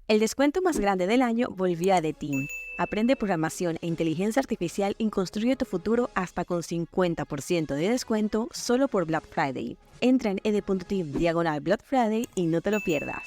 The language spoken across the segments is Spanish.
El descuento más grande del año volvió a The Team. Aprende programación e inteligencia artificial y construye tu futuro hasta con 50% de descuento solo por Black Friday. Entra en ed.team/Black Friday y no te lo pierdas.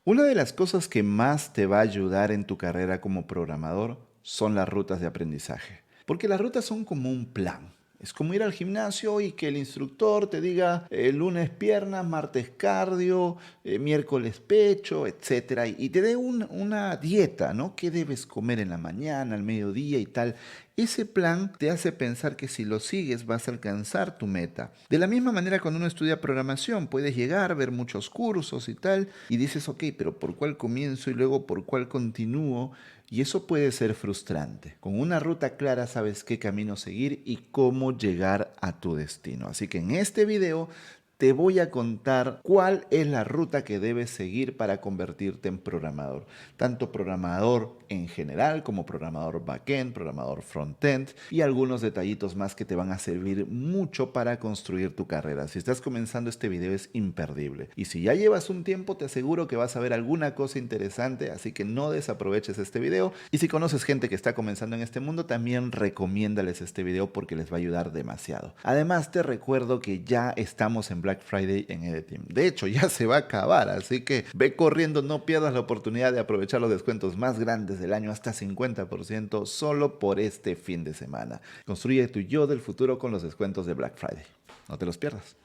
Una de las cosas que más te va a ayudar en tu carrera como programador son las rutas de aprendizaje. Porque las rutas son como un plan. Es como ir al gimnasio y que el instructor te diga lunes piernas, martes cardio, miércoles pecho, etcétera, y te dé una dieta, ¿no? ¿Qué debes comer en la mañana, al mediodía y tal? Ese plan te hace pensar que si lo sigues vas a alcanzar tu meta. De la misma manera cuando uno estudia programación, puedes llegar, ver muchos cursos y tal, y dices, ok, pero ¿por cuál comienzo y luego por cuál continúo? Y eso puede ser frustrante. Con una ruta clara sabes qué camino seguir y cómo llegar a tu destino. Así que en este video te voy a contar cuál es la ruta que debes seguir para convertirte en programador. Tanto programador en general como programador backend, programador frontend y algunos detallitos más que te van a servir mucho para construir tu carrera. Si estás comenzando este video es imperdible. Y si ya llevas un tiempo te aseguro que vas a ver alguna cosa interesante, así que no desaproveches este video. Y si conoces gente que está comenzando en este mundo, también recomiéndales este video porque les va a ayudar demasiado. Además te recuerdo que ya estamos en Black Friday en Edeteam. De hecho, ya se va a acabar, así que ve corriendo, no pierdas la oportunidad de aprovechar los descuentos más grandes del año, hasta 50% solo por este fin de semana. Construye tu yo del futuro con los descuentos de Black Friday. No te los pierdas.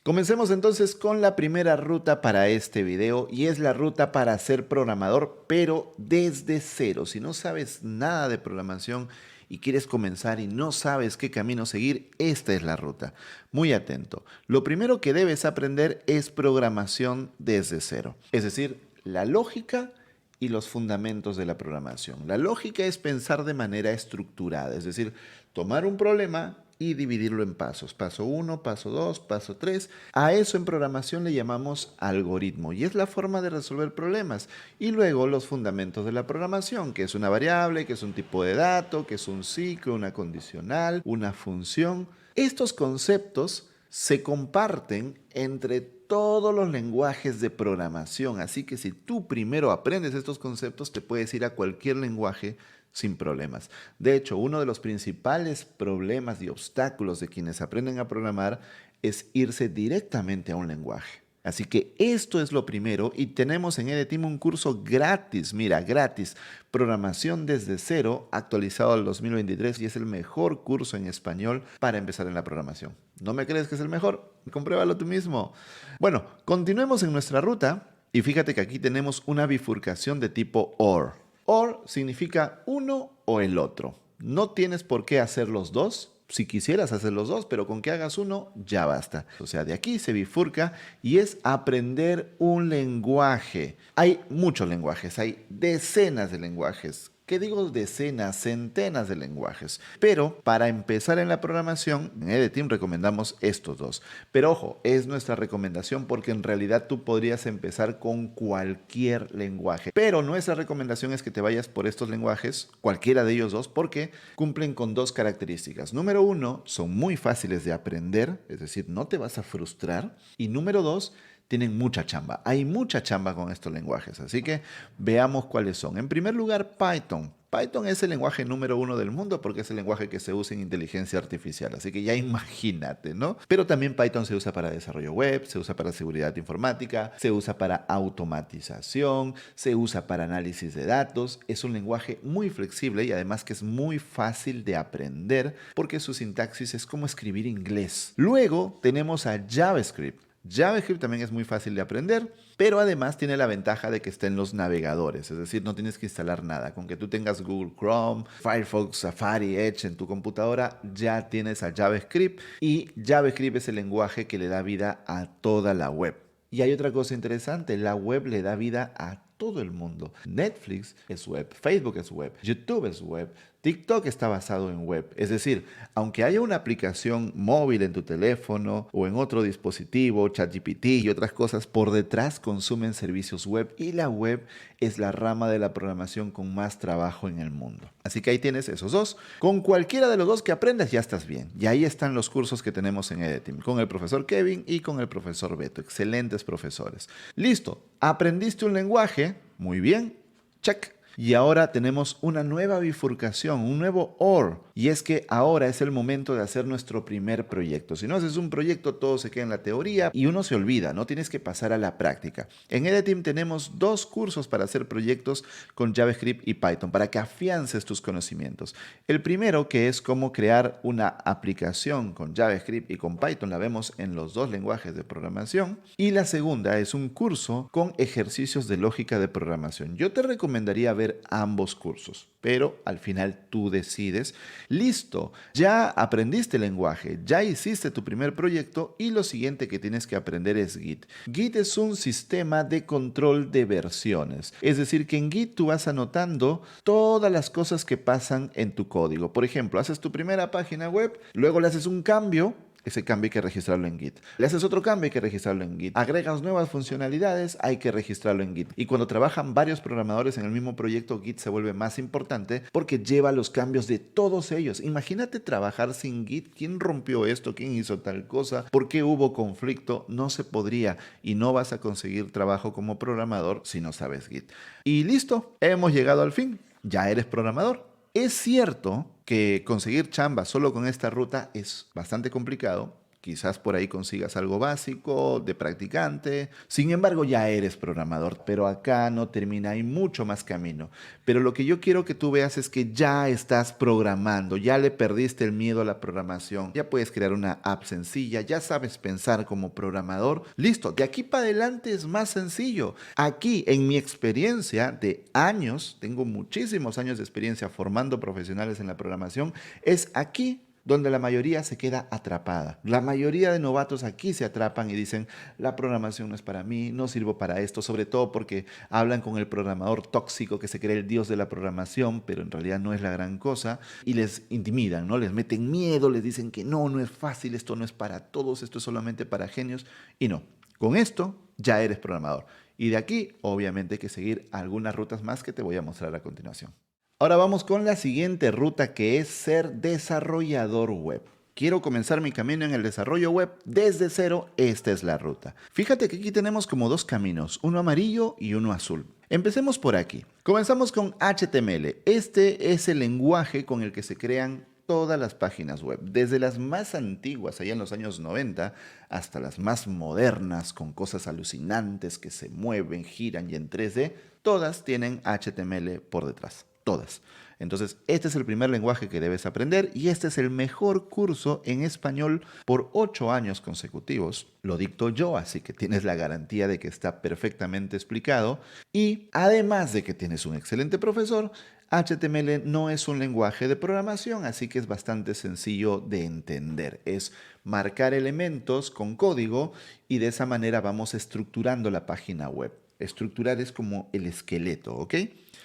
Comencemos entonces con la primera ruta para este video y es la ruta para ser programador, pero desde cero. Si no sabes nada de programación y quieres comenzar y no sabes qué camino seguir, esta es la ruta. Muy atento. Lo primero que debes aprender es programación desde cero, es decir, la lógica y los fundamentos de la programación. La lógica es pensar de manera estructurada, es decir, tomar un problema y dividirlo en pasos. Paso 1, paso 2, paso 3. A eso en programación le llamamos algoritmo y es la forma de resolver problemas. Y luego los fundamentos de la programación, que es una variable, que es un tipo de dato, que es un ciclo, una condicional, una función. Estos conceptos se comparten entre todos los lenguajes de programación, así que si tú primero aprendes estos conceptos, te puedes ir a cualquier lenguaje sin problemas. De hecho, uno de los principales problemas y obstáculos de quienes aprenden a programar es irse directamente a un lenguaje. Así que esto es lo primero y tenemos en Edeteam un curso gratis, mira, gratis, programación desde cero, actualizado al 2023 y es el mejor curso en español para empezar en la programación. ¿No me crees que es el mejor? Compruébalo tú mismo. Bueno, continuemos en nuestra ruta y fíjate que aquí tenemos una bifurcación de tipo OR. OR significa uno o el otro. No tienes por qué hacer los dos. Si quisieras hacer los dos, pero con que hagas uno, ya basta. O sea, de aquí se bifurca y es aprender un lenguaje. Hay muchos lenguajes, hay decenas de lenguajes. ¿Qué digo decenas, centenas de lenguajes? Pero para empezar en la programación, en Edeteam recomendamos estos dos. Pero ojo, es nuestra recomendación porque en realidad tú podrías empezar con cualquier lenguaje. Pero nuestra recomendación es que te vayas por estos lenguajes, cualquiera de ellos dos, porque cumplen con dos características. Número uno, son muy fáciles de aprender, es decir, no te vas a frustrar. Y número dos, tienen mucha chamba. Hay mucha chamba con estos lenguajes, así que veamos cuáles son. En primer lugar, Python. Python es el lenguaje número uno del mundo porque es el lenguaje que se usa en inteligencia artificial, así que ya imagínate, ¿no? Pero también Python se usa para desarrollo web, se usa para seguridad informática, se usa para automatización, se usa para análisis de datos. Es un lenguaje muy flexible y además que es muy fácil de aprender porque su sintaxis es como escribir inglés. Luego tenemos a JavaScript. JavaScript también es muy fácil de aprender, pero además tiene la ventaja de que está en los navegadores, es decir, no tienes que instalar nada. Con que tú tengas Google Chrome, Firefox, Safari, Edge en tu computadora, ya tienes a JavaScript y JavaScript es el lenguaje que le da vida a toda la web. Y hay otra cosa interesante, la web le da vida a todo el mundo. Netflix es web, Facebook es web, YouTube es web, TikTok está basado en web. Es decir, aunque haya una aplicación móvil en tu teléfono o en otro dispositivo, ChatGPT y otras cosas, por detrás consumen servicios web y la web es la rama de la programación con más trabajo en el mundo. Así que ahí tienes esos dos. Con cualquiera de los dos que aprendas ya estás bien. Y ahí están los cursos que tenemos en Edeteam, con el profesor Kevin y con el profesor Beto. Excelentes profesores. Listo. ¿Aprendiste un lenguaje? Muy bien, check. Y ahora tenemos una nueva bifurcación, un nuevo OR. Y es que ahora es el momento de hacer nuestro primer proyecto. Si no haces un proyecto, todo se queda en la teoría y uno se olvida, ¿no? Tienes que pasar a la práctica. En EDETeam tenemos 2 cursos para hacer proyectos con JavaScript y Python, para que afiances tus conocimientos. El primero, que es cómo crear una aplicación con JavaScript y con Python, la vemos en los 2 lenguajes de programación. Y la segunda es un curso con ejercicios de lógica de programación. Yo te recomendaría ver ambos cursos, pero al final tú decides. Listo, ya aprendiste el lenguaje, ya hiciste tu primer proyecto y lo siguiente que tienes que aprender es Git. Git es un sistema de control de versiones, es decir, que en Git tú vas anotando todas las cosas que pasan en tu código. Por ejemplo, haces tu primera página web, luego le haces un cambio. Ese cambio hay que registrarlo en Git. Le haces otro cambio, hay que registrarlo en Git. Agregas nuevas funcionalidades, hay que registrarlo en Git. Y cuando trabajan varios programadores en el mismo proyecto, Git se vuelve más importante porque lleva los cambios de todos ellos. Imagínate trabajar sin Git. ¿Quién rompió esto? ¿Quién hizo tal cosa? ¿Por qué hubo conflicto? No se podría y no vas a conseguir trabajo como programador si no sabes Git. Y listo, hemos llegado al fin. Ya eres programador. Es cierto que conseguir chamba solo con esta ruta es bastante complicado. Quizás por ahí consigas algo básico de practicante. Sin embargo, ya eres programador, pero acá no termina, hay mucho más camino. Pero lo que yo quiero que tú veas es que ya estás programando, ya le perdiste el miedo a la programación, ya puedes crear una app sencilla, ya sabes pensar como programador. Listo, de aquí para adelante es más sencillo. Aquí, en mi experiencia de años, tengo muchísimos años de experiencia formando profesionales en la programación, es aquí donde la mayoría se queda atrapada. La mayoría de novatos aquí se atrapan y dicen, la programación no es para mí, no sirvo para esto, sobre todo porque hablan con el programador tóxico que se cree el dios de la programación, pero en realidad no es la gran cosa, y les intimidan, ¿no? Les meten miedo, les dicen que no es fácil, esto no es para todos, esto es solamente para genios, y no. Con esto ya eres programador. Y de aquí, obviamente, hay que seguir algunas rutas más que te voy a mostrar a continuación. Ahora vamos con la siguiente ruta, que es ser desarrollador web. Quiero comenzar mi camino en el desarrollo web desde cero. Esta es la ruta. Fíjate que aquí tenemos como 2 caminos, uno amarillo y uno azul. Empecemos por aquí. Comenzamos con HTML. Este es el lenguaje con el que se crean todas las páginas web, desde las más antiguas, allá en los años 90, hasta las más modernas, con cosas alucinantes que se mueven, giran y en 3D, todas tienen HTML por detrás. Todas. Entonces, este es el primer lenguaje que debes aprender y este es el mejor curso en español por 8 años consecutivos. Lo dicto yo, así que tienes la garantía de que está perfectamente explicado. Y además de que tienes un excelente profesor, HTML no es un lenguaje de programación, así que es bastante sencillo de entender. Es marcar elementos con código y de esa manera vamos estructurando la página web. Estructurar es como el esqueleto, ¿ok?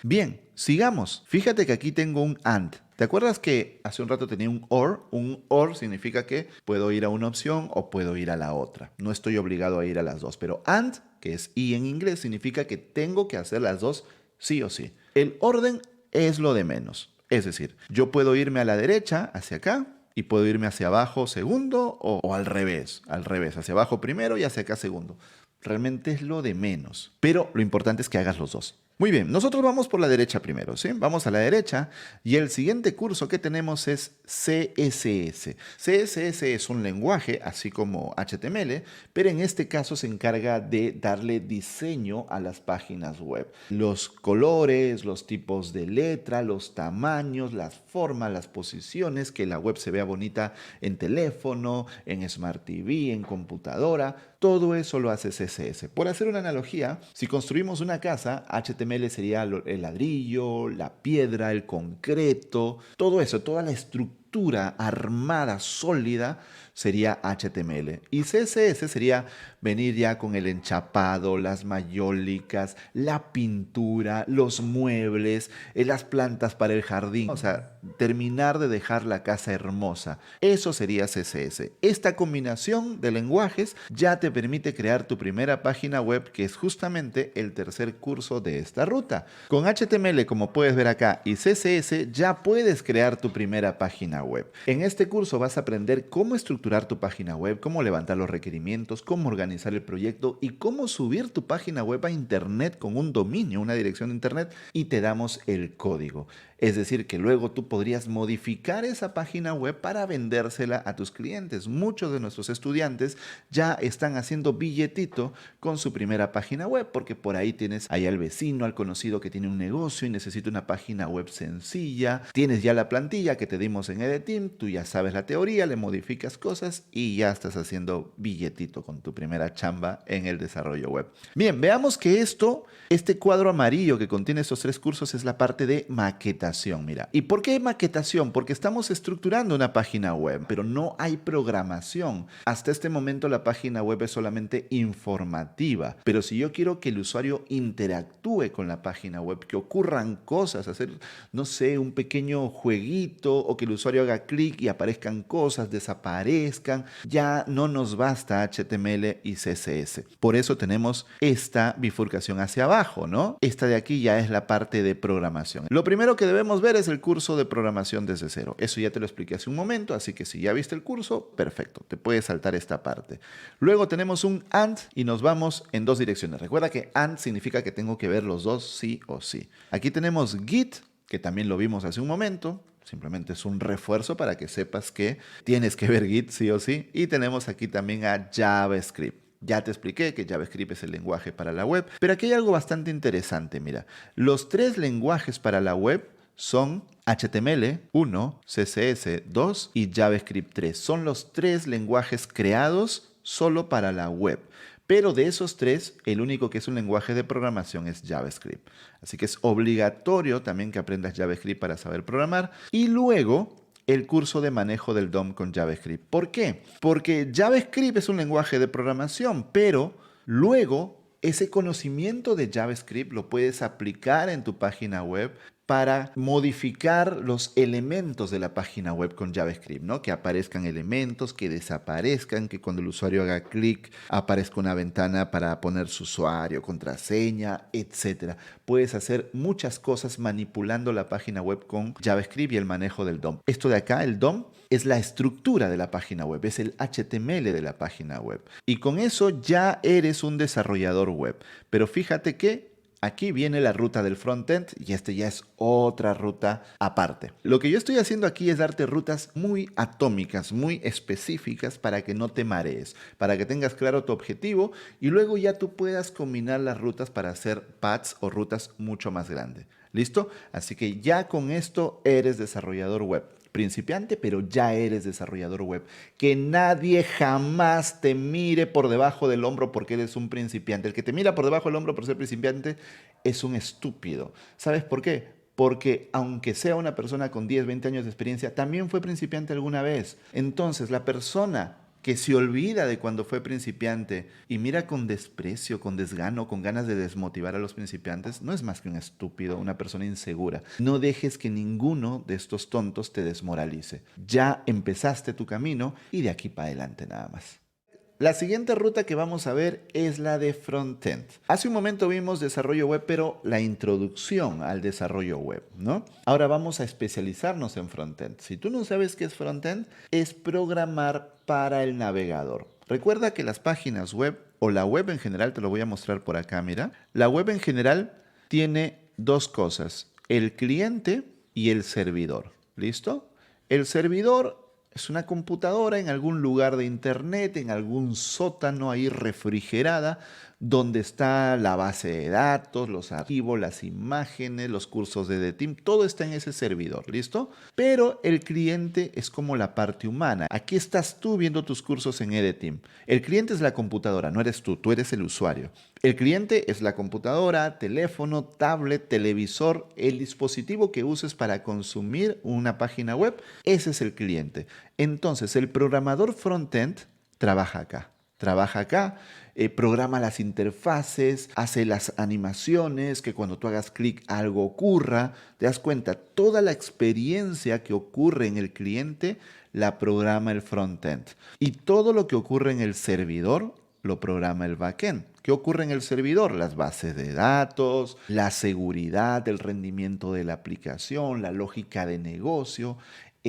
Bien, sigamos. Fíjate que aquí tengo un AND. ¿Te acuerdas que hace un rato tenía un OR? Un OR significa que puedo ir a una opción o puedo ir a la otra. No estoy obligado a ir a las dos. Pero AND, que es y en inglés, significa que tengo que hacer las dos sí o sí. El orden es lo de menos. Es decir, yo puedo irme a la derecha, hacia acá, y puedo irme hacia abajo segundo o al revés, hacia abajo primero y hacia acá segundo. Realmente es lo de menos. Pero lo importante es que hagas los dos. Muy bien, nosotros vamos por la derecha primero, ¿sí? Vamos a la derecha y el siguiente curso que tenemos es CSS. CSS es un lenguaje, así como HTML, pero en este caso se encarga de darle diseño a las páginas web. Los colores, los tipos de letra, los tamaños, las formas, las posiciones, que la web se vea bonita en teléfono, en Smart TV, en computadora. Todo eso lo hace CSS. Por hacer una analogía, si construimos una casa, HTML sería el ladrillo, la piedra, el concreto, todo eso, toda la estructura armada, sólida, sería HTML. Y CSS sería venir ya con el enchapado, las mayólicas, la pintura, los muebles, las plantas para el jardín. O sea, terminar de dejar la casa hermosa. Eso sería CSS. Esta combinación de lenguajes ya te permite crear tu primera página web, que es justamente el tercer curso de esta ruta. Con HTML, como puedes ver acá, y CSS ya puedes crear tu primera página web. web. En este curso vas a aprender cómo estructurar tu página web, cómo levantar los requerimientos, cómo organizar el proyecto y cómo subir tu página web a internet con un dominio, una dirección de internet, y te damos el código. Es decir, que luego tú podrías modificar esa página web para vendérsela a tus clientes. Muchos de nuestros estudiantes ya están haciendo billetito con su primera página web, porque por ahí tienes ahí al vecino, al conocido que tiene un negocio y necesita una página web sencilla. Tienes ya la plantilla que te dimos en EDTeam, tú ya sabes la teoría, le modificas cosas y ya estás haciendo billetito con tu primera chamba en el desarrollo web. Bien, veamos que este cuadro amarillo que contiene estos 3 cursos es la parte de maquetación. Mira, ¿y por qué maquetación? Porque estamos estructurando una página web, pero no hay programación. Hasta este momento la página web es solamente informativa, pero si yo quiero que el usuario interactúe con la página web, que ocurran cosas, hacer, no sé, un pequeño jueguito o que el usuario haga clic y aparezcan cosas, desaparezcan, ya no nos basta HTML y CSS. Por eso tenemos esta bifurcación hacia abajo, ¿no? Esta de aquí ya es la parte de programación. Lo primero que debemos ver es el curso de programación desde cero. Eso ya te lo expliqué hace un momento, así que si ya viste el curso, perfecto, te puedes saltar esta parte. Luego tenemos un AND y nos vamos en 2 direcciones. Recuerda que AND significa que tengo que ver los dos sí o sí. Aquí tenemos Git, que también lo vimos hace un momento. Simplemente es un refuerzo para que sepas que tienes que ver Git sí o sí. Y tenemos aquí también a JavaScript. Ya te expliqué que JavaScript es el lenguaje para la web, pero aquí hay algo bastante interesante. Mira, los 3 lenguajes para la web son HTML 1, CSS 2 y JavaScript 3. Son los 3 lenguajes creados solo para la web. Pero de esos 3, el único que es un lenguaje de programación es JavaScript. Así que es obligatorio también que aprendas JavaScript para saber programar. Y luego el curso de manejo del DOM con JavaScript. ¿Por qué? Porque JavaScript es un lenguaje de programación, pero luego ese conocimiento de JavaScript lo puedes aplicar en tu página web para modificar los elementos de la página web con JavaScript, ¿no? Que aparezcan elementos, que desaparezcan, que cuando el usuario haga clic aparezca una ventana para poner su usuario, contraseña, etc. Puedes hacer muchas cosas manipulando la página web con JavaScript y el manejo del DOM. Esto de acá, el DOM, es la estructura de la página web, es el HTML de la página web. Y con eso ya eres un desarrollador web. Pero fíjate que aquí viene la ruta del frontend y este ya es otra ruta aparte. Lo que yo estoy haciendo aquí es darte rutas muy atómicas, muy específicas para que no te marees, para que tengas claro tu objetivo y luego ya tú puedas combinar las rutas para hacer paths o rutas mucho más grandes. ¿Listo? Así que ya con esto eres desarrollador web. Principiante, pero ya eres desarrollador web. Que nadie jamás te mire por debajo del hombro porque eres un principiante. El que te mira por debajo del hombro por ser principiante es un estúpido. ¿Sabes por qué? Porque aunque sea una persona con 10, 20 años de experiencia, también fue principiante alguna vez. Entonces, la persona que se olvida de cuando fue principiante y mira con desprecio, con desgano, con ganas de desmotivar a los principiantes, no es más que un estúpido, una persona insegura. No dejes que ninguno de estos tontos te desmoralice. Ya empezaste tu camino y de aquí para adelante nada más. La siguiente ruta que vamos a ver es la de frontend. Hace un momento vimos desarrollo web, pero la introducción al desarrollo web, ¿no? Ahora vamos a especializarnos en frontend. Si tú no sabes qué es frontend, es programar para el navegador. Recuerda que las páginas web o la web en general, te lo voy a mostrar por acá, mira. La web en general tiene 2 cosas, el cliente y el servidor. ¿Listo? El servidor es una computadora en algún lugar de internet, en algún sótano ahí refrigerada, donde está la base de datos, los archivos, las imágenes, los cursos de EDTeam, todo está en ese servidor, ¿listo? Pero el cliente es como la parte humana. Aquí estás tú viendo tus cursos en EDTeam. El cliente es la computadora, no eres tú eres el usuario. El cliente es la computadora, teléfono, tablet, televisor, el dispositivo que uses para consumir una página web, ese es el cliente. Entonces, el programador frontend trabaja acá. Programa las interfaces, hace las animaciones, que cuando tú hagas clic algo ocurra. Te das cuenta, toda la experiencia que ocurre en el cliente la programa el frontend. Y todo lo que ocurre en el servidor lo programa el backend. ¿Qué ocurre en el servidor? Las bases de datos, la seguridad, el rendimiento de la aplicación, la lógica de negocio.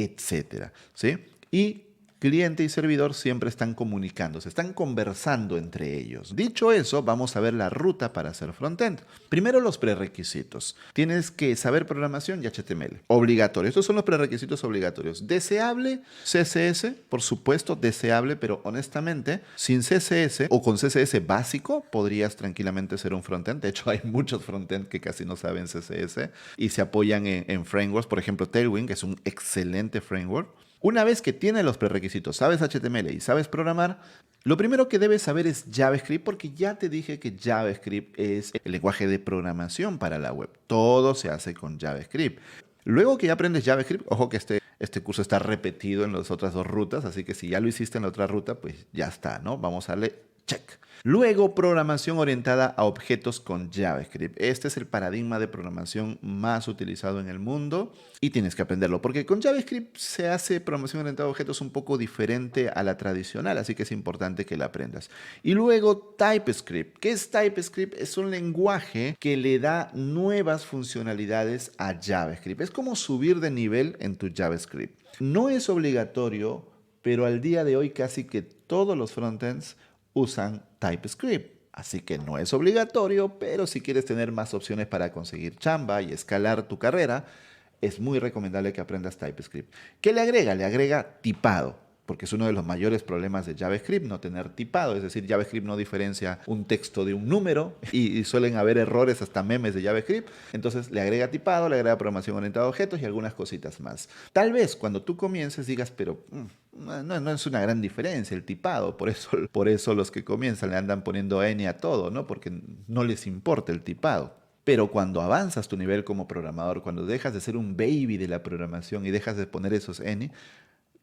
etcétera, ¿sí? Y cliente y servidor siempre están comunicándose, están conversando entre ellos. Dicho eso, vamos a ver la ruta para hacer frontend. Primero, los prerequisitos. Tienes que saber programación y HTML. Obligatorio. Estos son los prerequisitos obligatorios. Deseable, CSS, por supuesto, deseable, pero honestamente, sin CSS o con CSS básico, podrías tranquilamente ser un frontend. De hecho, hay muchos frontend que casi no saben CSS y se apoyan en frameworks. Por ejemplo, Tailwind, que es un excelente framework. Una vez que tienes los prerequisitos, sabes HTML y sabes programar, lo primero que debes saber es JavaScript, porque ya te dije que JavaScript es el lenguaje de programación para la web. Todo se hace con JavaScript. Luego que ya aprendes JavaScript, ojo que este curso está repetido en las otras dos rutas, así que si ya lo hiciste en la otra ruta, pues ya está, ¿no? Vamos a darle check. Luego, programación orientada a objetos con JavaScript. Este es el paradigma de programación más utilizado en el mundo y tienes que aprenderlo, porque con JavaScript se hace programación orientada a objetos un poco diferente a la tradicional, así que es importante que la aprendas. Y luego, TypeScript. ¿Qué es TypeScript? Es un lenguaje que le da nuevas funcionalidades a JavaScript. Es como subir de nivel en tu JavaScript. No es obligatorio, pero al día de hoy casi que todos los frontends usan TypeScript. Así que no es obligatorio, pero si quieres tener más opciones para conseguir chamba y escalar tu carrera, es muy recomendable que aprendas TypeScript. ¿Qué le agrega? Le agrega tipado, porque es uno de los mayores problemas de JavaScript, no tener tipado. Es decir, JavaScript no diferencia un texto de un número y suelen haber errores, hasta memes de JavaScript. Entonces le agrega tipado, le agrega programación orientada a objetos y algunas cositas más. Tal vez cuando tú comiences digas, pero no es una gran diferencia el tipado. Por eso los que comienzan le andan poniendo N a todo, ¿no? Porque no les importa el tipado. Pero cuando avanzas tu nivel como programador, cuando dejas de ser un baby de la programación y dejas de poner esos N,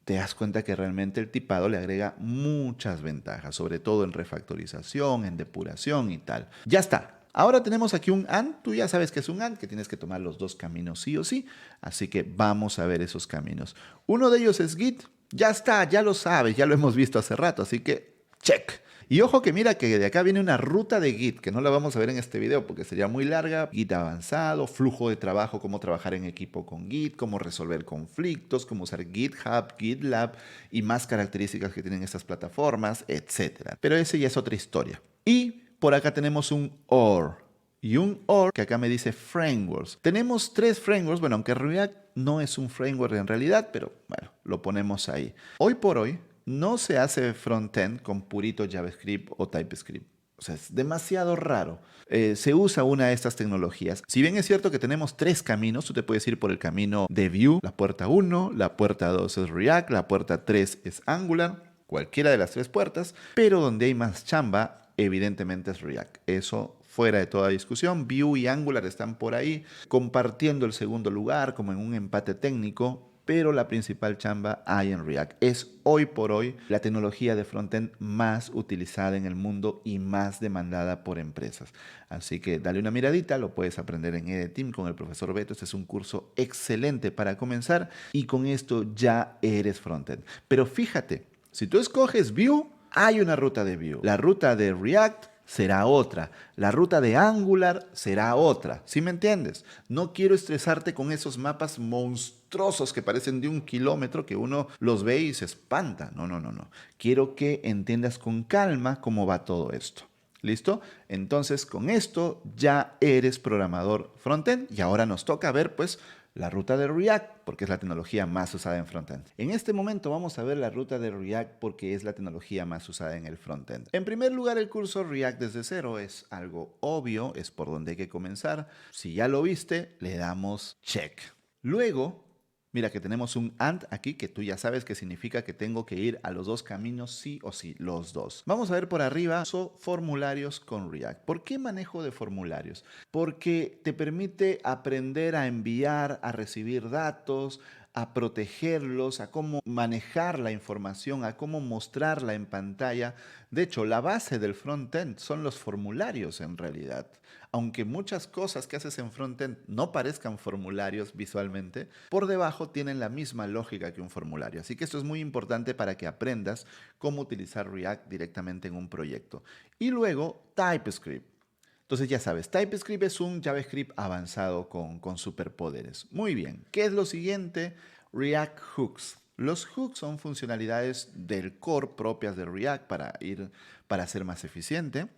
te das cuenta que realmente el tipado le agrega muchas ventajas, sobre todo en refactorización, en depuración y tal. Ya está. Ahora tenemos aquí un AND. Tú ya sabes que es un AND, que tienes que tomar los dos caminos sí o sí. Así que vamos a ver esos caminos. Uno de ellos es Git. Ya está, ya lo sabes, ya lo hemos visto hace rato. Así que check. Y ojo que mira que de acá viene una ruta de Git, que no la vamos a ver en este video porque sería muy larga. Git avanzado, flujo de trabajo, cómo trabajar en equipo con Git, cómo resolver conflictos, cómo usar GitHub, GitLab y más características que tienen estas plataformas, etc. Pero ese ya es otra historia. Y por acá tenemos un OR. Y un OR que acá me dice frameworks. Tenemos 3 frameworks, bueno, aunque React no es un framework en realidad, pero bueno, lo ponemos ahí. Hoy por hoy, no se hace frontend con purito JavaScript o TypeScript. O sea, es demasiado raro. Se usa una de estas tecnologías. Si bien es cierto que tenemos 3 caminos, tú te puedes ir por el camino de Vue, la puerta 1, la puerta 2 es React, la puerta 3 es Angular, cualquiera de las 3 puertas, pero donde hay más chamba, evidentemente es React. Eso fuera de toda discusión. Vue y Angular están por ahí compartiendo el segundo lugar, como en un empate técnico, pero la principal chamba hay en React. Es hoy por hoy la tecnología de frontend más utilizada en el mundo y más demandada por empresas. Así que dale una miradita, lo puedes aprender en EDTeam con el profesor Beto. Este es un curso excelente para comenzar y con esto ya eres frontend. Pero fíjate, si tú escoges Vue, hay una ruta de Vue. La ruta de React será otra. La ruta de Angular será otra. ¿Sí me entiendes? No quiero estresarte con esos mapas monstruosos que parecen de 1 kilómetro que uno los ve y se espanta. No. Quiero que entiendas con calma cómo va todo esto. ¿Listo? Entonces, con esto ya eres programador frontend y ahora nos toca ver, pues, la ruta de React, porque es la tecnología más usada en frontend. En este momento vamos a ver la ruta de React porque es la tecnología más usada en el frontend. En primer lugar, el curso React desde cero es algo obvio, es por donde hay que comenzar. Si ya lo viste, le damos check. Luego, mira que tenemos un AND aquí que tú ya sabes que significa que tengo que ir a los 2 caminos sí o sí, los 2. Vamos a ver por arriba, formularios con React. ¿Por qué manejo de formularios? Porque te permite aprender a enviar, a recibir datos, a protegerlos, a cómo manejar la información, a cómo mostrarla en pantalla. De hecho, la base del frontend son los formularios en realidad. Aunque muchas cosas que haces en frontend no parezcan formularios visualmente, por debajo tienen la misma lógica que un formulario. Así que esto es muy importante para que aprendas cómo utilizar React directamente en un proyecto. Y luego TypeScript. Entonces ya sabes, TypeScript es un JavaScript avanzado con superpoderes. Muy bien, ¿qué es lo siguiente? React Hooks. Los hooks son funcionalidades del core propias de React para ser más eficiente,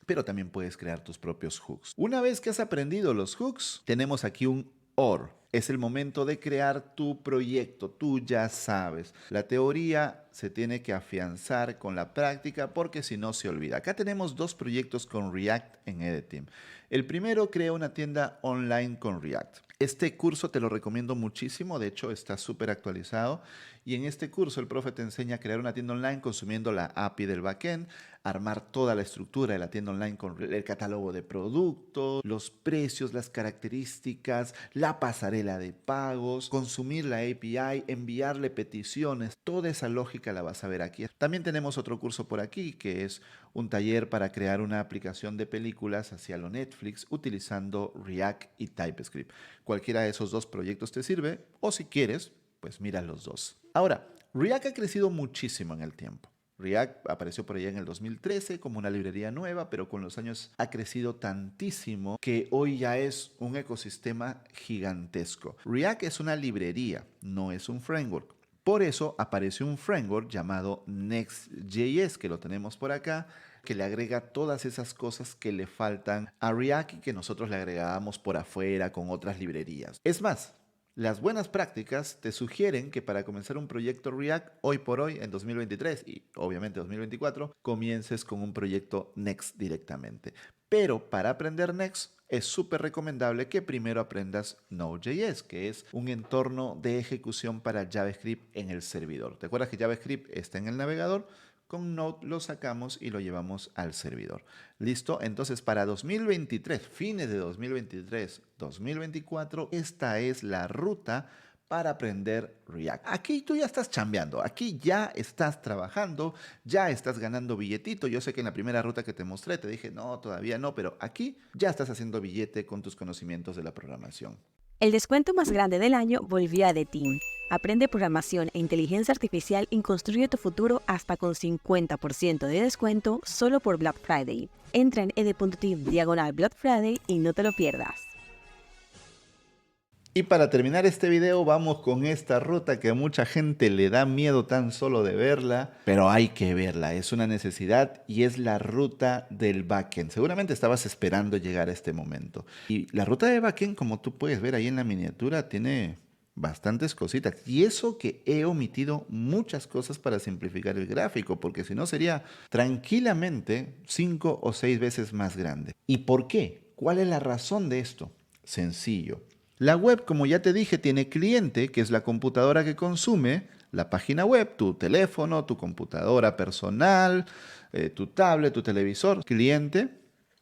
pero también puedes crear tus propios hooks. Una vez que has aprendido los hooks, tenemos aquí un OR. Es el momento de crear tu proyecto. Tú ya sabes. La teoría se tiene que afianzar con la práctica porque si no se olvida. Acá tenemos dos proyectos con React en EdTeam. El primero, crea una tienda online con React. Este curso te lo recomiendo muchísimo, de hecho está súper actualizado y en este curso el profe te enseña a crear una tienda online consumiendo la API del backend, armar toda la estructura de la tienda online con el catálogo de productos, los precios, las características, la pasarela de pagos, consumir la API, enviarle peticiones, toda esa lógica la vas a ver aquí. También tenemos otro curso por aquí que es un taller para crear una aplicación de películas hacia lo Netflix utilizando React y TypeScript. Cualquiera de esos dos proyectos te sirve o si quieres, pues mira los dos. Ahora, React ha crecido muchísimo en el tiempo. React apareció por allá en el 2013 como una librería nueva, pero con los años ha crecido tantísimo que hoy ya es un ecosistema gigantesco. React es una librería, no es un framework. Por eso apareció un framework llamado Next.js, que lo tenemos por acá, que le agrega todas esas cosas que le faltan a React y que nosotros le agregábamos por afuera con otras librerías. Es más, las buenas prácticas te sugieren que para comenzar un proyecto React hoy por hoy, en 2023 y obviamente 2024, comiences con un proyecto Next directamente. Pero para aprender Next es súper recomendable que primero aprendas Node.js, que es un entorno de ejecución para JavaScript en el servidor. ¿Te acuerdas que JavaScript está en el navegador? Con Node lo sacamos y lo llevamos al servidor. ¿Listo? Entonces para 2023, fines de 2023, 2024, esta es la ruta para aprender React. Aquí tú ya estás chambeando, aquí ya estás trabajando, ya estás ganando billetito. Yo sé que en la primera ruta que te mostré te dije, no, todavía no, pero aquí ya estás haciendo billete con tus conocimientos de la programación. El descuento más grande del año volvió a The Team. Aprende programación e inteligencia artificial y construye tu futuro hasta con 50% de descuento solo por Black Friday. Entra en ed.team/Black Friday y no te lo pierdas. Y para terminar este video vamos con esta ruta que a mucha gente le da miedo tan solo de verla, pero hay que verla, es una necesidad y es la ruta del backend. Seguramente estabas esperando llegar a este momento. Y la ruta de backend, como tú puedes ver ahí en la miniatura, tiene bastantes cositas. Y eso que he omitido muchas cosas para simplificar el gráfico, porque si no sería tranquilamente 5 o 6 veces más grande. ¿Y por qué? ¿Cuál es la razón de esto? Sencillo. La web, como ya te dije, tiene cliente, que es la computadora que consume la página web, tu teléfono, tu computadora personal, tu tablet, tu televisor, cliente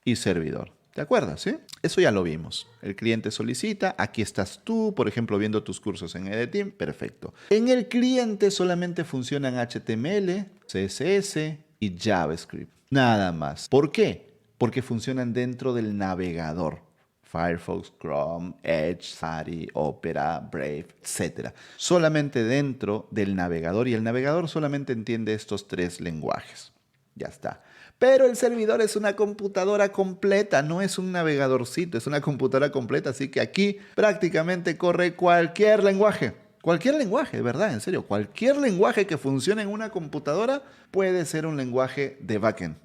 y servidor. ¿Te acuerdas? ¿Sí? Eso ya lo vimos. El cliente solicita, aquí estás tú, por ejemplo, viendo tus cursos en EdTeam, perfecto. En el cliente solamente funcionan HTML, CSS y JavaScript. Nada más. ¿Por qué? Porque funcionan dentro del navegador. Firefox, Chrome, Edge, Safari, Opera, Brave, etc. Solamente dentro del navegador y el navegador solamente entiende estos 3 lenguajes. Ya está. Pero el servidor es una computadora completa, no es un navegadorcito, es una computadora completa, así que aquí prácticamente corre cualquier lenguaje. Cualquier lenguaje, de verdad, en serio, cualquier lenguaje que funcione en una computadora puede ser un lenguaje de backend.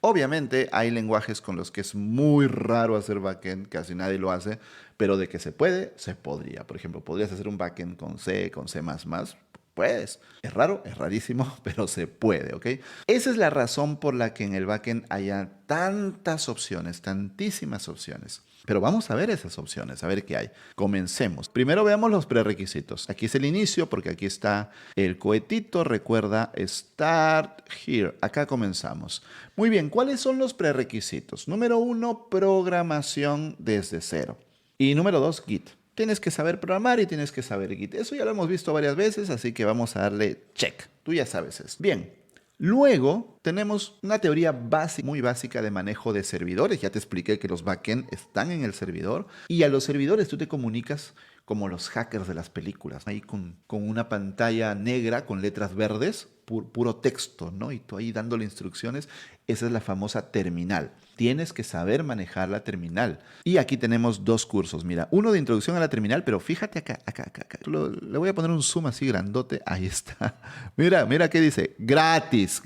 Obviamente hay lenguajes con los que es muy raro hacer backend, casi nadie lo hace, pero de que se puede, se podría. Por ejemplo, podrías hacer un backend con C, con C++, puedes. Es raro, es rarísimo, pero se puede, ¿ok? Esa es la razón por la que en el backend haya tantas opciones, tantísimas opciones. Pero vamos a ver esas opciones, a ver qué hay. Comencemos. Primero veamos los prerequisitos. Aquí es el inicio porque aquí está el cohetito. Recuerda, Start Here. Acá comenzamos. Muy bien, ¿cuáles son los prerequisitos? Número 1, programación desde cero. Y número 2, Git. Tienes que saber programar y tienes que saber Git. Eso ya lo hemos visto varias veces, así que vamos a darle check. Tú ya sabes eso. Bien. Luego tenemos una teoría muy básica de manejo de servidores. Ya te expliqué que los backend están en el servidor y a los servidores tú te comunicas como los hackers de las películas, ahí con una pantalla negra con letras verdes, puro texto, ¿no? Y tú ahí dándole instrucciones. Esa es la famosa terminal. Tienes que saber manejar la terminal. Y aquí tenemos dos cursos. Mira, uno de introducción a la terminal, pero fíjate acá. Le voy a poner un zoom así grandote. Ahí está. Mira qué dice. Gratis.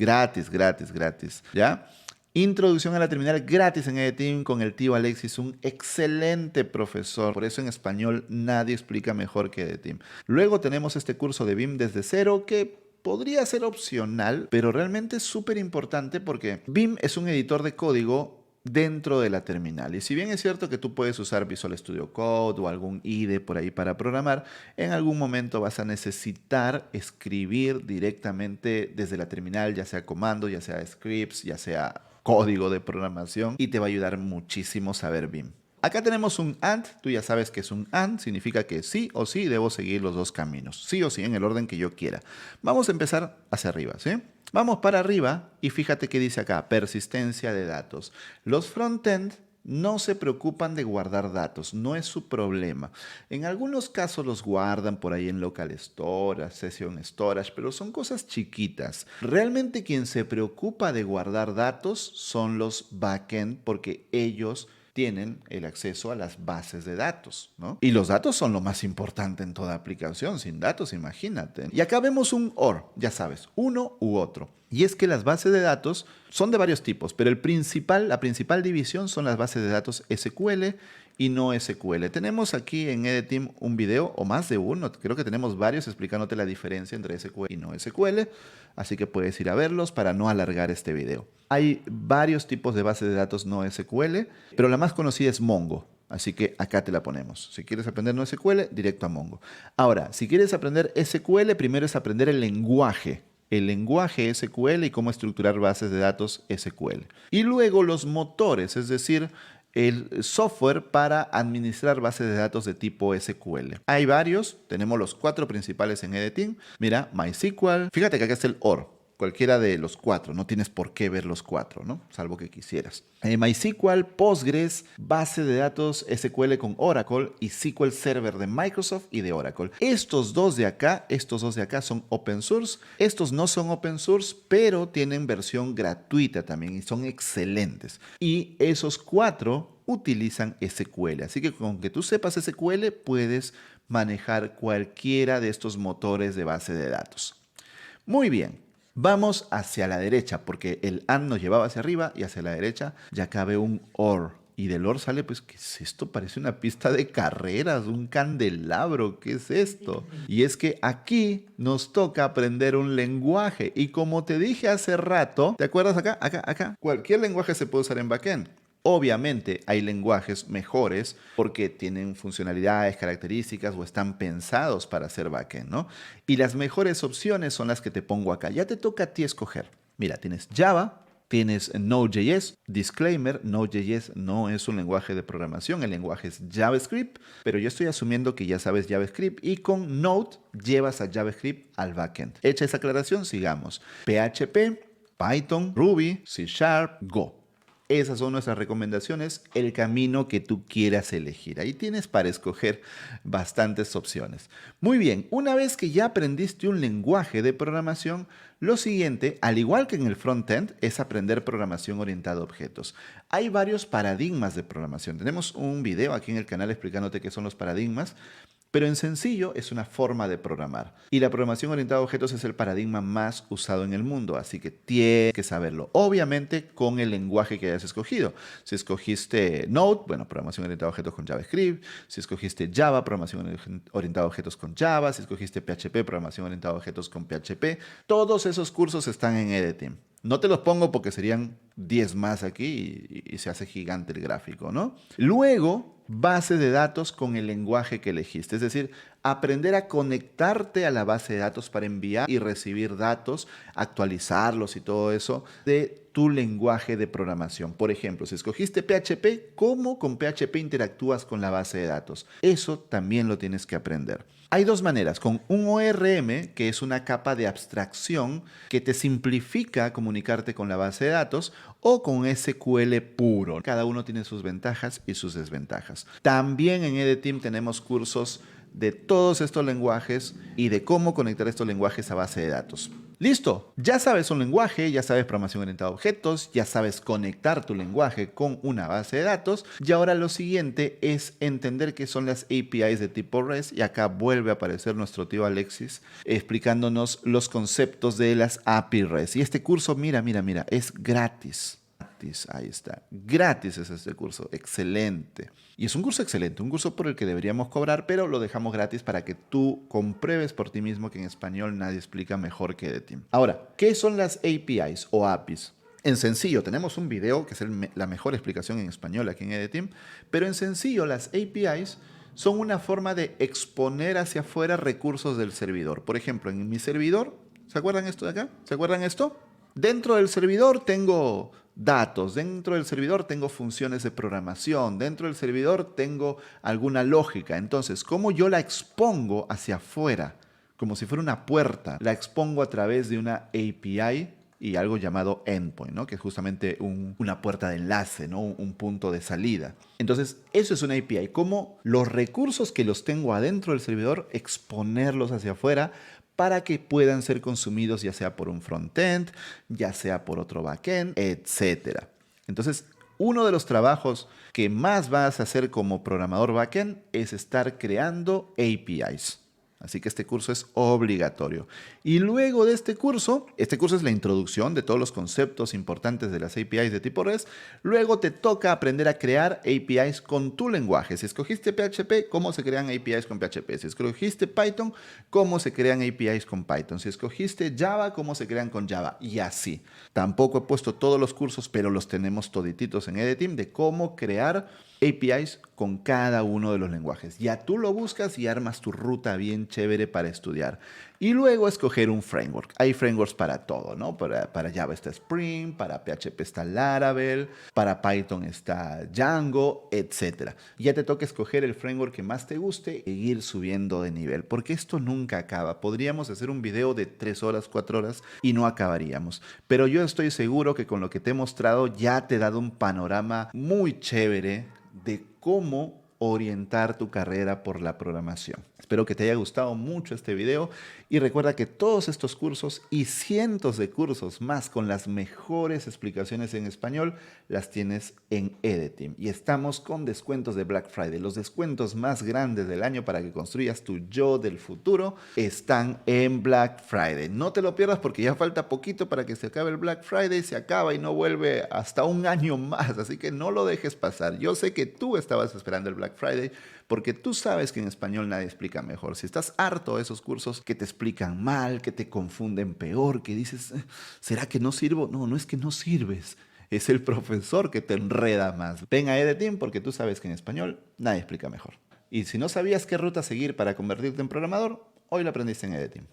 ¿Ya? Introducción a la terminal gratis en EDTeam con el tío Alexis, un excelente profesor. Por eso en español nadie explica mejor que EDTeam. Luego tenemos este curso de BIM desde cero que podría ser opcional, pero realmente es súper importante porque BIM es un editor de código dentro de la terminal. Y si bien es cierto que tú puedes usar Visual Studio Code o algún IDE por ahí para programar, en algún momento vas a necesitar escribir directamente desde la terminal, ya sea comando, ya sea scripts, ya sea código de programación, y te va a ayudar muchísimo saber BIM. Acá tenemos un AND, tú ya sabes que es un AND, significa que sí o sí debo seguir los dos caminos, sí o sí en el orden que yo quiera. Vamos a empezar hacia arriba, ¿sí? Vamos para arriba y fíjate que dice acá, persistencia de datos. Los frontend no se preocupan de guardar datos, no es su problema. En algunos casos los guardan por ahí en local storage, session storage, pero son cosas chiquitas. Realmente quien se preocupa de guardar datos son los backend porque ellos tienen el acceso a las bases de datos, ¿no? Y los datos son lo más importante en toda aplicación. Sin datos, imagínate. Y acá vemos un OR, ya sabes, uno u otro. Y es que las bases de datos son de varios tipos, pero la principal división son las bases de datos SQL y no SQL. Tenemos aquí en EDTeam un video, o más de uno, creo que tenemos varios explicándote la diferencia entre SQL y no SQL, así que puedes ir a verlos para no alargar este video. Hay varios tipos de bases de datos no SQL, pero la más conocida es Mongo. Así que acá te la ponemos. Si quieres aprender no SQL, directo a Mongo. Ahora, si quieres aprender SQL, primero es aprender el lenguaje SQL y cómo estructurar bases de datos SQL. Y luego los motores, es decir, el software para administrar bases de datos de tipo SQL. Hay varios, tenemos los 4 principales en EDTeam. Mira, MySQL. Fíjate que acá está el OR. Cualquiera de los 4, no tienes por qué ver los 4, ¿no? Salvo que quisieras. MySQL, Postgres, base de datos SQL con Oracle y SQL Server de Microsoft y de Oracle. Estos dos de acá son open source. Estos no son open source, pero tienen versión gratuita también y son excelentes. Y esos 4 utilizan SQL. Así que con que tú sepas SQL, puedes manejar cualquiera de estos motores de base de datos. Muy bien. Vamos hacia la derecha, porque el AND nos llevaba hacia arriba y hacia la derecha ya cabe un OR. Y del OR sale, pues, ¿qué es esto? Parece una pista de carreras, un candelabro, ¿qué es esto? Y es que aquí nos toca aprender un lenguaje. Y como te dije hace rato, ¿te acuerdas acá? Cualquier lenguaje se puede usar en backend. Obviamente hay lenguajes mejores porque tienen funcionalidades, características o están pensados para hacer backend, ¿no? Y las mejores opciones son las que te pongo acá. Ya te toca a ti escoger. Mira, tienes Java, tienes Node.js. Disclaimer, Node.js no es un lenguaje de programación, el lenguaje es JavaScript, pero yo estoy asumiendo que ya sabes JavaScript y con Node llevas a JavaScript al backend. Hecha esa aclaración, sigamos. PHP, Python, Ruby, C#, Go. Esas son nuestras recomendaciones, el camino que tú quieras elegir. Ahí tienes para escoger bastantes opciones. Muy bien, una vez que ya aprendiste un lenguaje de programación, lo siguiente, al igual que en el frontend, es aprender programación orientada a objetos. Hay varios paradigmas de programación. Tenemos un video aquí en el canal explicándote qué son los paradigmas. Pero en sencillo es una forma de programar. Y la programación orientada a objetos es el paradigma más usado en el mundo, así que tienes que saberlo. Obviamente con el lenguaje que hayas escogido. Si escogiste Node, bueno, programación orientada a objetos con JavaScript. Si escogiste Java, programación orientada a objetos con Java. Si escogiste PHP, programación orientada a objetos con PHP. Todos esos cursos están en EDTeam. No te los pongo porque serían 10 más aquí y se hace gigante el gráfico, ¿no? Luego, base de datos con el lenguaje que elegiste. Es decir, aprender a conectarte a la base de datos para enviar y recibir datos, actualizarlos y todo eso de tu lenguaje de programación. Por ejemplo, si escogiste PHP, ¿cómo con PHP interactúas con la base de datos? Eso también lo tienes que aprender. Hay dos maneras, con un ORM, que es una capa de abstracción que te simplifica comunicarte con la base de datos, o con SQL puro. Cada uno tiene sus ventajas y sus desventajas. También en EDTeam tenemos cursos de todos estos lenguajes y de cómo conectar estos lenguajes a base de datos. ¡Listo! Ya sabes un lenguaje, ya sabes programación orientada a objetos, ya sabes conectar tu lenguaje con una base de datos, y ahora lo siguiente es entender qué son las APIs de tipo REST, y acá vuelve a aparecer nuestro tío Alexis explicándonos los conceptos de las API REST. Y este curso, mira, es gratis. Ahí está. Gratis es este curso. Excelente. Y es un curso excelente, un curso por el que deberíamos cobrar, pero lo dejamos gratis para que tú compruebes por ti mismo que en español nadie explica mejor que EDTeam. Ahora, ¿qué son las APIs o APIs? En sencillo, tenemos un video que es la mejor explicación en español aquí en EDTeam, pero en sencillo las APIs son una forma de exponer hacia afuera recursos del servidor. Por ejemplo, en mi servidor, ¿se acuerdan esto de acá? ¿Se acuerdan esto? Dentro del servidor tengo datos, dentro del servidor tengo funciones de programación, dentro del servidor tengo alguna lógica. Entonces, ¿cómo yo la expongo hacia afuera? Como si fuera una puerta. La expongo a través de una API y algo llamado endpoint, ¿no? Que es justamente una puerta de enlace, ¿no? Un punto de salida. Entonces, eso es una API. ¿Cómo los recursos que los tengo adentro del servidor, exponerlos hacia afuera para que puedan ser consumidos ya sea por un frontend, ya sea por otro backend, etc. Entonces, uno de los trabajos que más vas a hacer como programador backend es estar creando APIs. Así que este curso es obligatorio. Y luego de este curso es la introducción de todos los conceptos importantes de las APIs de tipo REST. Luego te toca aprender a crear APIs con tu lenguaje. Si escogiste PHP, ¿cómo se crean APIs con PHP? Si escogiste Python, ¿cómo se crean APIs con Python? Si escogiste Java, ¿cómo se crean con Java? Y así. Tampoco he puesto todos los cursos, pero los tenemos todititos en EDTeam de cómo crear APIs con cada uno de los lenguajes. Ya tú lo buscas y armas tu ruta bien chévere para estudiar. Y luego escoger un framework. Hay frameworks para todo, ¿no? Para Java está Spring, para PHP está Laravel, para Python está Django, etc. Ya te toca escoger el framework que más te guste e ir subiendo de nivel, porque esto nunca acaba. Podríamos hacer un video de 3 horas, 4 horas y no acabaríamos. Pero yo estoy seguro que con lo que te he mostrado ya te he dado un panorama muy chévere de cómo orientar tu carrera por la programación. Espero que te haya gustado mucho este video y recuerda que todos estos cursos y cientos de cursos más con las mejores explicaciones en español las tienes en EDTeam. Y estamos con descuentos de Black Friday. Los descuentos más grandes del año para que construyas tu yo del futuro están en Black Friday. No te lo pierdas porque ya falta poquito para que se acabe el Black Friday. Se acaba y no vuelve hasta un año más. Así que no lo dejes pasar. Yo sé que tú estabas esperando el Black Friday porque tú sabes que en español nadie explica mejor. Si estás harto de esos cursos que te explican mal, que te confunden peor, que dices, ¿será que no sirvo? No, no es que no sirves. Es el profesor que te enreda más. Ven a EDTeam porque tú sabes que en español nadie explica mejor. Y si no sabías qué ruta seguir para convertirte en programador, hoy lo aprendiste en EDTeam.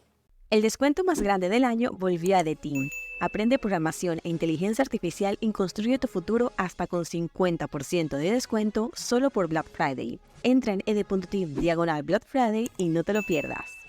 El descuento más grande del año volvió a EDTeam. Aprende programación e inteligencia artificial y construye tu futuro hasta con 50% de descuento solo por Black Friday. Entra en ed.team/Black Friday y no te lo pierdas.